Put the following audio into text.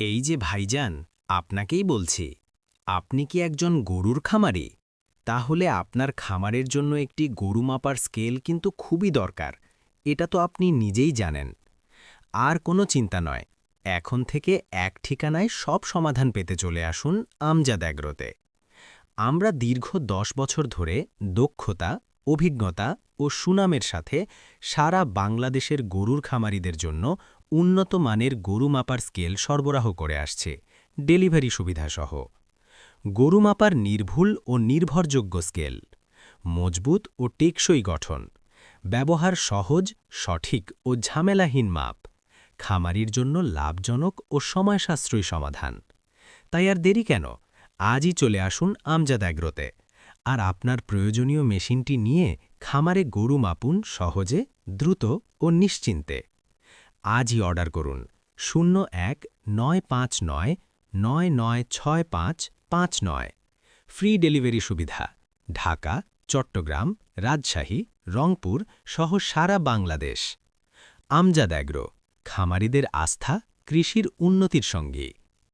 এই যে ভাইজান, আপনাকেই বলছি। আপনি কি একজন গরুর খামারি? তাহলে আপনার খামারের জন্য একটি গরু মাপার স্কেল কিন্তু খুবই দরকার। এটা তো আপনি নিজেই জানেন। আর কোনো চিন্তা নয়। এখন থেকে এক ঠিকানায় সব সমাধান পেতে চলে আসুন আমজাদ অ্যাগ্রোতে। আমরা দীর্ঘ ১০ বছর ধরে দক্ষতা, অভিজ্ঞতা ও সুনামের সাথে সারা বাংলাদেশের গরুর খামারিদের জন্য উন্নত মানের গরু মাপার স্কেল সরবরাহ করে আসছে, ডেলিভারি সুবিধাসহ। গরু মাপার নির্ভুল ও নির্ভরযোগ্য স্কেল, মজবুত ও টেকসই গঠন, ব্যবহার সহজ, সঠিক ও ঝামেলাহীন মাপ, খামারির জন্য লাভজনক ও সময় সাশ্রয়ী সমাধান। তাই আর দেরি কেন? আজই চলে আসুন আমজাদ অ্যাগ্রোতে। আর আপনার প্রয়োজনীয় মেশিনটি নিয়ে খামারে গরু মাপুন সহজে, দ্রুত ও নিশ্চিন্তে। আজই অর্ডার করুন 01-959-996559। ফ্রি ডেলিভারি সুবিধা ঢাকা, চট্টগ্রাম, রাজশাহী, রংপুর সহ সারা বাংলাদেশ। আমজাদ অ্যাগ্রো, খামারিদের আস্থা, কৃষির উন্নতির সঙ্গী।